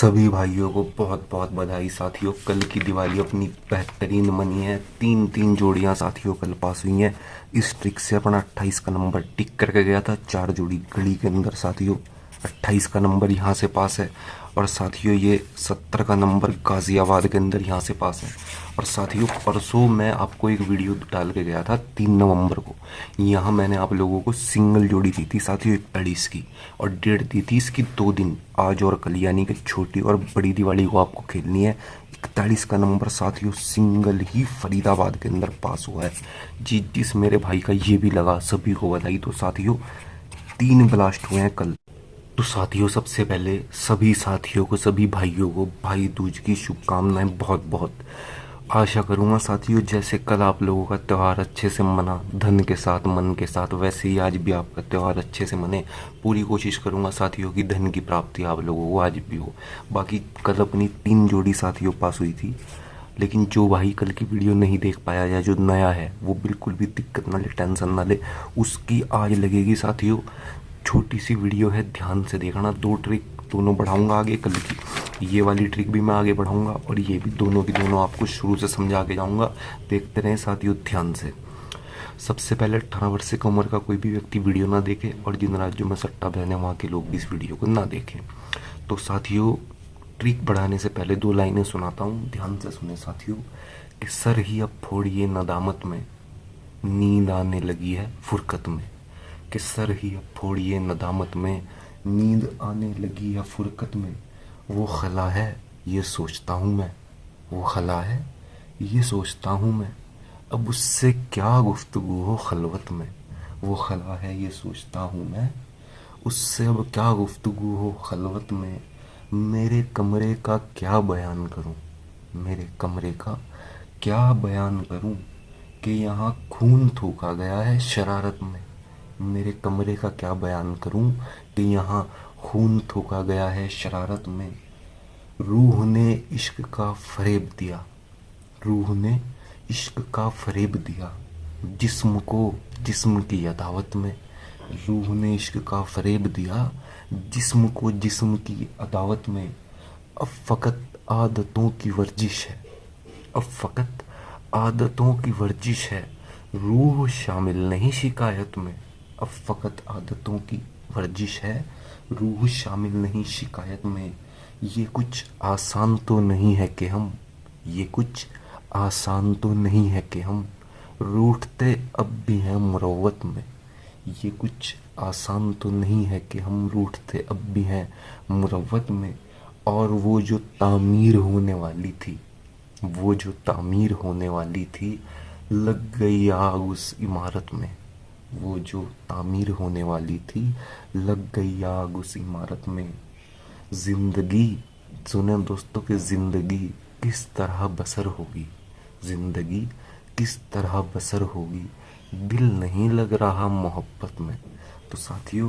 सभी भाइयों को बहुत बहुत बधाई साथियों। कल की दिवाली अपनी बेहतरीन मनी है। तीन तीन जोड़ियां साथियों कल पास हुई हैं। इस ट्रिक से अपना 28 का नंबर टिक करके गया था। चार जोड़ी गली के अंदर साथियों 28 का नंबर यहाँ से पास है। और साथियों ये 70 का नंबर गाजियाबाद के अंदर यहाँ से पास है। और साथियों परसों मैं आपको एक वीडियो डाल के गया था 3 नवंबर को। यहाँ मैंने आप लोगों को सिंगल जोड़ी दी थी साथियों 41 की, और डेट दी थी इसकी 2 दिन, आज और कल, यानी कि छोटी और बड़ी दिवाली को आपको खेलनी है। 41 का नंबर साथियों सिंगल ही फरीदाबाद के अंदर पास हुआ है। जिस मेरे भाई का ये भी लगा सभी को बधाई। तो साथियों 3 ब्लास्ट हुए हैं कल। तो साथियों सबसे पहले सभी साथियों को, सभी भाइयों को भाई दूज की शुभकामनाएं बहुत बहुत। आशा करूंगा साथियों जैसे कल आप लोगों का त्यौहार अच्छे से मना धन के साथ मन के साथ, वैसे ही आज भी आपका त्यौहार अच्छे से मने। पूरी कोशिश करूंगा साथियों की धन की प्राप्ति आप लोगों को आज भी हो। बाकी कल अपनी 3 जोड़ी साथियों पास हुई थी, लेकिन जो भाई कल की वीडियो नहीं देख पाया या जो नया है वो बिल्कुल भी दिक्कत ना ले, टेंशन ना ले। उसकी आज लगेगी साथियों। छोटी सी वीडियो है, ध्यान से देखना। 2 ट्रिक दोनों बढ़ाऊंगा आगे कल की। ये वाली ट्रिक भी मैं आगे बढ़ाऊंगा और ये भी दोनों की दोनों आपको शुरू से समझा के जाऊंगा। देखते रहें साथियों ध्यान से। सबसे पहले 18 वर्ष से कम उम्र का कोई भी व्यक्ति वीडियो ना देखे, और जिन राज्यों में सट्टा बहने वहाँ के लोग भी इस वीडियो को ना देखें। तो साथियों ट्रिक बढ़ाने से पहले 2 लाइनें सुनाता हूँ, ध्यान से सुने साथियों। कि सर ही अब फोड़िए नदामत में, नींद आने लगी है फुरकत में। कि सर ही अब फोड़िए नदामत में, नींद आने लगी है फुरकत में। वो खला है ये सोचता हूँ मैं, वो खला है ये सोचता हूँ मैं। अब उससे क्या गुफ्तगू हो खलवत में। वो खला है ये सोचता हूँ मैं, उससे अब क्या गुफ्तगू हो खलवत में। मेरे कमरे का क्या बयान करूं, मेरे कमरे का क्या बयान करूं। कि यहाँ खून थूका गया है शरारत में। मेरे कमरे का क्या बयान करूं कि यहाँ खून थूका गया है शरारत में। रूह ने इश्क का फरेब दिया, रूह ने इश्क का फरेब दिया जिस्म को जिस्म की अदावत में। रूह ने इश्क का फरेब दिया जिस्म को जिस्म की अदावत में। अब फकत आदतों की वर्जिश है, अब फकत आदतों की वर्जिश है, रूह शामिल नहीं शिकायत में। अब फकत आदतों की वर्जिश है, रूह शामिल नहीं शिकायत में। ये कुछ आसान तो नहीं है कि हम, ये कुछ आसान तो नहीं है कि हम रूठते अब भी हैं मुरव्वत में। ये कुछ आसान तो नहीं है कि हम रूठते अब भी हैं मुरव्वत में। और वो जो तामीर होने वाली थी, वो जो तामीर होने वाली थी, लग गई आग उस इमारत में। वो जो तामीर होने वाली थी, लग गई आग उस इमारत में। जिंदगी सुने दोस्तों कि जिंदगी किस तरह बसर होगी, जिंदगी किस तरह बसर होगी, दिल नहीं लग रहा मोहब्बत में। तो साथियों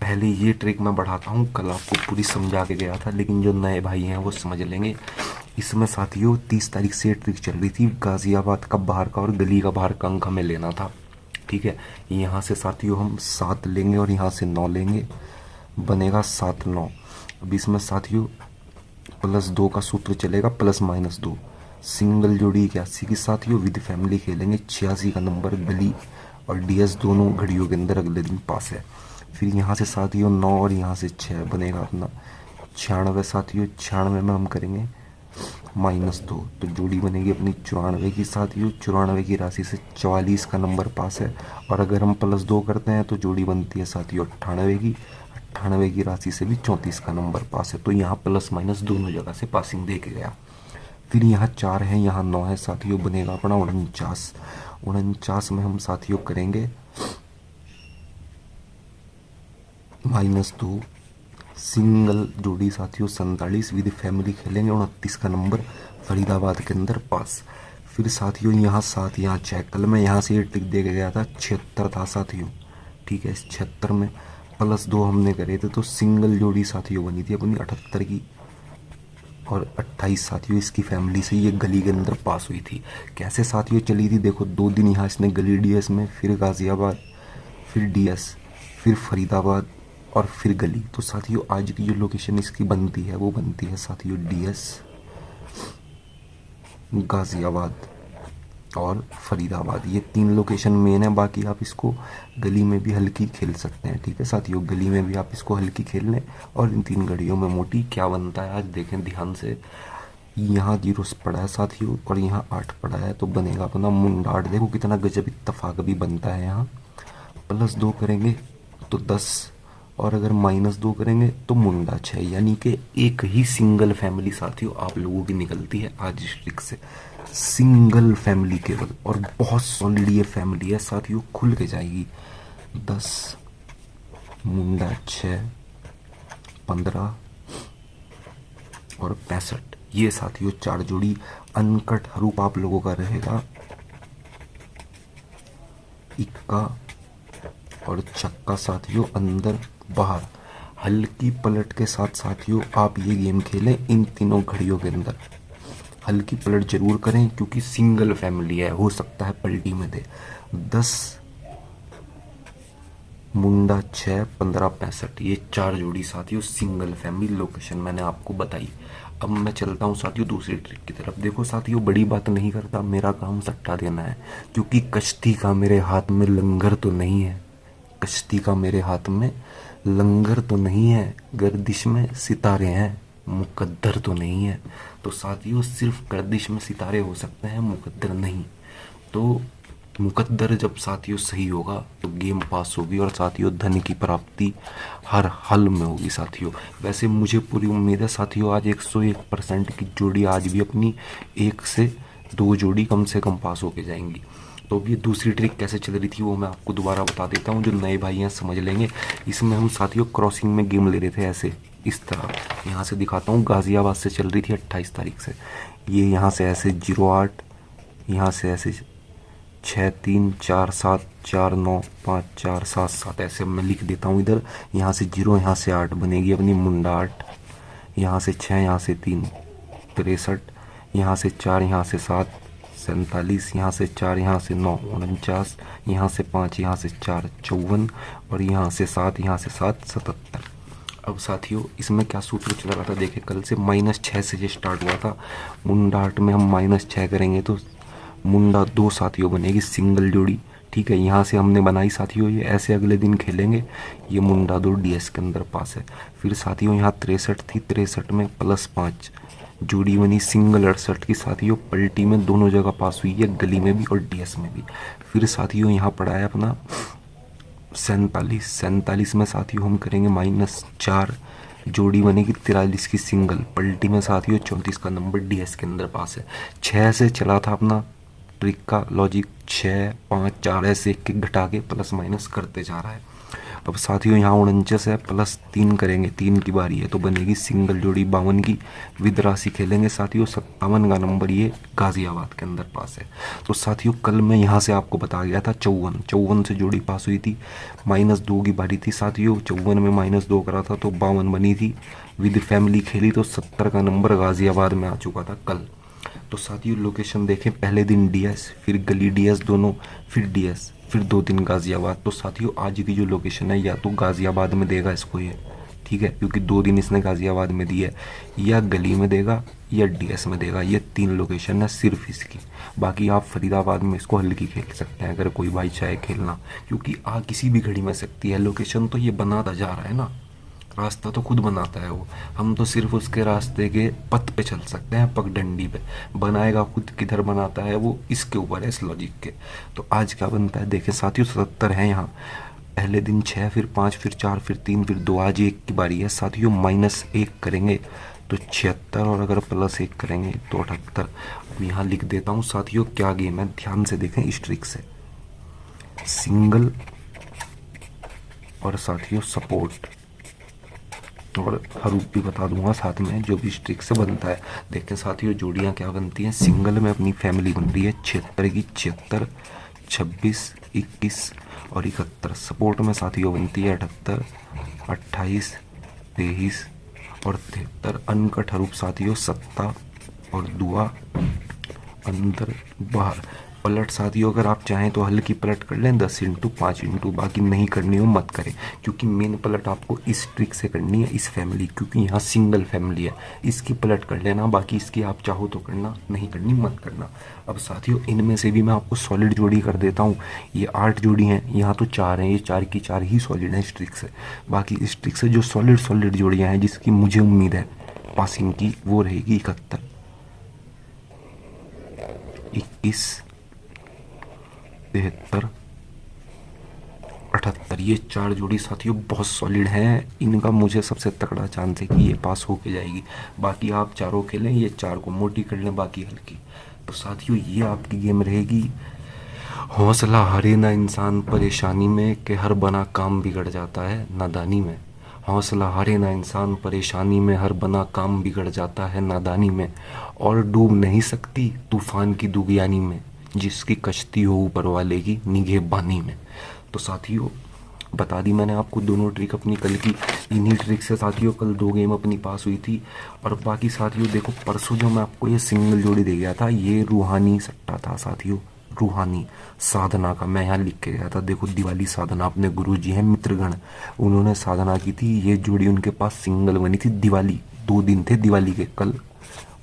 पहले ये ट्रिक मैं बढ़ाता हूँ, कल आपको पूरी समझा के गया था, लेकिन जो नए भाई हैं वो समझ लेंगे। इसमें साथियों 30 तारीख से ये ट्रिक चल रही थी। गाजियाबाद का बाहर का और गली का बाहर का अंक हमें लेना था, ठीक है। यहाँ से साथियों हम 7 लेंगे और यहाँ से 9 लेंगे, बनेगा 7 9। अब इसमें साथियों +2 का सूत्र चलेगा, ±2। सिंगल जोड़ी 81 की साथियों विद फैमिली खेलेंगे। 86 का नंबर गली और डीएस दोनों घड़ियों के अंदर अगले दिन पास है। फिर यहाँ से साथियों 9 और यहाँ से 6 बनेगा अपना 96 साथियों। 96 में हम करेंगे -2, तो जोड़ी बनेगी अपनी 94 की साथियों। 94 की राशि से 44 का नंबर पास है, और अगर हम +2 करते हैं तो जोड़ी बनती है साथियों 98 की। 98 की राशि से भी 34 का नंबर पास है, तो यहाँ ± दोनों जगह से पासिंग दे के गया। फिर यहाँ 4 है, यहाँ 9 है साथियों, बनेगा अपना 49। 49 में हम साथियों करेंगे -2। सिंगल जोड़ी साथियों 47 विद फैमिली खेलेंगे। 29 का नंबर फरीदाबाद के अंदर पास। फिर साथियों यहाँ 7, यहाँ 6, कल मैं यहाँ से ये टिक दे के गया था 76 था साथियों, ठीक है। इस 76 में +2 हमने करे थे, तो सिंगल जोड़ी साथियों बनी थी अपनी 78 की। और 28 साथियों इसकी फैमिली से ये गली के अंदर पास हुई थी। कैसे साथियों चली थी देखो, 2 दिन यहाँ इसने गली डीएस में, फिर गाजियाबाद, फिर डीएस, फिर फरीदाबाद, और फिर गली। तो साथियों आज की जो लोकेशन इसकी बनती है वो बनती है साथियों डीएस, गाजियाबाद और फरीदाबाद। ये 3 लोकेशन मेन है। बाकी आप इसको गली में भी हल्की खेल सकते हैं। ठीक है साथियों, गली में भी आप इसको हल्की खेल लें और इन 3 घड़ियों में मोटी। क्या बनता है आज देखें ध्यान से। यहाँ 0 पड़ा है साथियों और यहाँ 8 पड़ा है, तो बनेगा अपना मुंडा 8। देखो कितना गजब इत्तफाक भी बनता है। यहाँ +2 करेंगे तो 10 और अगर -2 करेंगे तो मुंडा 6, यानी कि एक ही सिंगल फैमिली साथियों आप लोगों की निकलती है आज इस ट्रिक से। सिंगल फैमिली केवल, और बहुत सॉलिड ये फैमिली है साथियों, खुल के जाएगी। 10 मुंडा 6 15 और 65। ये साथियों 4 जोड़ी अनकट हरूप आप लोगों का रहेगा। इक्का और छक्का साथियों अंदर बाहर। हल्की पलट के साथ साथियों आप ये गेम खेलें इन तीनों घड़ियों के अंदर। हल्की पलट जरूर करें क्योंकि सिंगल फैमिली है, हो सकता है पलटी में दे। 10 मुंडा 6 15 65, ये 4 जोड़ी साथियों सिंगल फैमिली लोकेशन मैंने आपको बताई। अब मैं चलता हूँ साथियों दूसरी ट्रिक की तरफ। देखो साथियों बड़ी बात नहीं करता, मेरा काम सट्टा देना है, क्योंकि कश्ती का मेरे हाथ में लंगर तो नहीं है। कश्ती का मेरे हाथ में लंगर तो नहीं है, गर्दिश में सितारे हैं, मुकद्दर तो नहीं है। तो साथियों सिर्फ गर्दिश में सितारे हो सकते हैं, मुकद्दर नहीं। तो मुकद्दर जब साथियों सही होगा तो गेम पास होगी और साथियों धन की प्राप्ति हर हाल में होगी साथियों। वैसे मुझे पूरी उम्मीद है साथियों आज 101% की जोड़ी आज भी अपनी 1 से 2 जोड़ी कम से कम पास होके जाएंगी। तो अब ये दूसरी ट्रिक कैसे चल रही थी वो मैं आपको दोबारा बता देता हूँ, जो नए भाई हैं समझ लेंगे। इसमें हम साथियों क्रॉसिंग में गेम ले रहे थे ऐसे, इस तरह। यहाँ से दिखाता हूँ, गाजियाबाद से चल रही थी 28 तारीख से। ये यहाँ से ऐसे 08, यहाँ से ऐसे 6 3 4 7 4 9 5 4 7 7, ऐसे मैं लिख देता हूँ इधर। यहाँ से 0, यहाँ से 8 बनेगी अपनी मुंडा 8। यहाँ से 6, यहाँ से 3 63, यहाँ से 4, यहाँ से 7 47, यहाँ से 4, यहाँ से 9 49, यहाँ से 5, यहाँ से 4 54 और यहाँ से 7, यहाँ से 7 77। अब साथियों इसमें क्या सूत्र चल रहा था देखिए, कल से -6 से ये स्टार्ट हुआ था। मुंडा 8 में हम -6 करेंगे तो मुंडा 2 साथियों बनेगी सिंगल जोड़ी। ठीक है, यहाँ से हमने बनाई साथियों, ये ऐसे अगले दिन खेलेंगे। ये मुंडा 2 डीएस के अंदर पास है। फिर साथियों यहाँ 63 थी, 63 में +5 जोड़ी बनी सिंगल 68 की साथियों, पलटी में दोनों जगह पास हुई है, गली में भी और डीएस में भी। फिर साथियों यहाँ पड़ा है अपना 47 में साथियों हम करेंगे -4 जोड़ी बनेगी 43 की सिंगल, पलटी में साथियों 34 का नंबर डीएस के अंदर पास है। 6 से चला था अपना ट्रिक का लॉजिक, 6 5 4 ऐसे एक एक घटा के प्लस माइनस करते जा रहा है। अब साथियों यहाँ 49 है, +3 करेंगे, 3 की बारी है तो बनेगी सिंगल जोड़ी 52 की। विद राशि खेलेंगे साथियों, 57 का नंबर ये गाजियाबाद के अंदर पास है। तो साथियों कल मैं यहाँ से आपको बता गया था 54 से जोड़ी पास हुई थी, -2 की बारी थी साथियों। 54 में -2 करा था तो 52 बनी थी। विद फैमिली खेली तो 70 का नंबर गाजियाबाद में आ चुका था कल। तो साथियों लोकेशन देखें, पहले दिन डीएस, फिर गली डीएस दोनों, फिर डीएस, फिर 2 दिन गाजियाबाद। तो साथियों आज की जो लोकेशन है या तो गाजियाबाद में देगा इसको ये, ठीक है, क्योंकि 2 दिन इसने गाजियाबाद में दी है, या गली में देगा या डीएस में देगा। ये 3 लोकेशन है सिर्फ इसकी। बाकी आप फरीदाबाद में इसको हल्की खेल सकते हैं अगर कोई भाई चाहे खेलना, क्योंकि आ किसी भी घड़ी में सकती है। लोकेशन तो ये बनाता जा रहा है ना, रास्ता तो खुद बनाता है वो, हम तो सिर्फ उसके रास्ते के पथ पे चल सकते हैं, पगडंडी पे। बनाएगा खुद किधर बनाता है वो इसके ऊपर है, इस लॉजिक के। तो आज क्या बनता है देखे साथियों, 77 है यहाँ। पहले दिन 6, फिर 5, फिर 4, फिर 3, फिर 2, आज 1 की बारी है साथियों। -1 करेंगे तो 76 और अगर +1 करेंगे तो 78। अब यहाँ लिख देता हूँ साथियों क्या गेम है, ध्यान से देखें इस ट्रिक से। सिंगल और साथियों सपोर्ट और हरूप भी बता दूंगा साथ में जो भी स्ट्रिक से बनता है। देखते हैं साथियों जोड़ियां क्या बनती हैं। सिंगल में अपनी फैमिली बन रही है 76 की 76, 26, 21 और 71। सपोर्ट में साथियों बनती है 78, 28, 23 और 73। अनकट हरूप साथियों 7 और दुआ अंदर बाहर। पलट साथियों अगर आप चाहें तो हल्की पलट कर लें 10 इंटू 5 इंटू, बाकी नहीं करनी हो मत करें, क्योंकि मेन पलट आपको इस ट्रिक से करनी है इस फैमिली, क्योंकि यहाँ सिंगल फैमिली है। इसकी पलट कर लेना, बाकी इसकी आप चाहो तो करना, नहीं करनी मत करना। अब साथियों इनमें से भी मैं आपको सॉलिड जोड़ी कर देता हूँ। ये 8 जोड़ी हैं, यहाँ तो 4 हैं, ये 4 की 4 ही सॉलिड हैं इस ट्रिक से। बाकी इस ट्रिक से जो सॉलिड सॉलिड जोड़ियाँ हैं जिसकी मुझे उम्मीद है पासिंग की, वो रहेगी 71, 21, 73, 78। ये 4 जोड़ी साथियों बहुत सॉलिड हैं, इनका मुझे सबसे तगड़ा चांस है कि ये पास होके जाएगी। बाकी आप चारों खेलें, ये 4 को मोटी कर लें, बाकी हल्की। तो साथियों ये आपकी गेम रहेगी। हौसला हारे ना इंसान परेशानी में, कि हर बना काम बिगड़ जाता है नादानी में। हौसला हारे ना इंसान परेशानी में, हर बना काम बिगड़ जाता है नादानी में। और डूब नहीं सकती तूफान की दुगियानी में, जिसकी कश्ती हो ऊपर वाले की निगहबानी में। तो साथियों बता दी मैंने आपको दोनों ट्रिक अपनी कल की। इन्हीं ट्रिक से साथियों कल 2 गेम अपनी पास हुई थी। और बाकी साथियों देखो, परसों जो मैं आपको ये सिंगल जोड़ी दे गया था, ये रूहानी सट्टा था साथियों, रूहानी साधना का। मैं यहाँ लिख के गया था, देखो दिवाली साधना, अपने गुरु जी हैं मित्रगण, उन्होंने साधना की थी, ये जोड़ी उनके पास सिंगल बनी थी। दिवाली 2 दिन थे दिवाली के, कल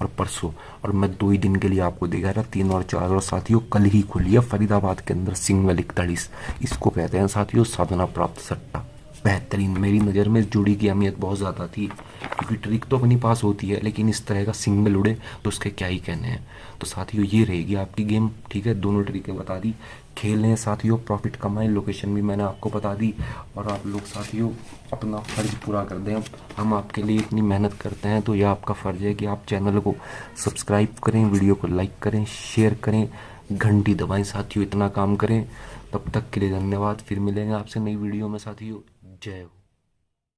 और परसों, और मैं 2 ही दिन के लिए आपको दे गया था 3 और 4। और साथियों कल ही खुली है फरीदाबाद के अंदर सिंगल 41। इसको कहते हैं साथियों साधना प्राप्त सट्टा। बेहतरीन, मेरी नज़र में जोड़ी की अहमियत बहुत ज़्यादा थी, क्योंकि ट्रिक तो अपनी पास होती है, लेकिन इस तरह का सिंगल उड़े तो उसके क्या ही कहने हैं। तो साथियों ये रहेगी आपकी गेम, ठीक है। दोनों ट्रिकें बता दी, खेलें साथियों, प्रॉफिट कमाएं, लोकेशन भी मैंने आपको बता दी। और आप लोग साथियों अपना फ़र्ज पूरा कर दें। हम आपके लिए इतनी मेहनत करते हैं, तो यह आपका फ़र्ज़ है कि आप चैनल को सब्सक्राइब करें, वीडियो को लाइक करें, शेयर करें, घंटी दबाएं साथियों, इतना काम करें। तब तक के लिए धन्यवाद, फिर मिलेंगे आपसे नई वीडियो में साथियों। जय हो।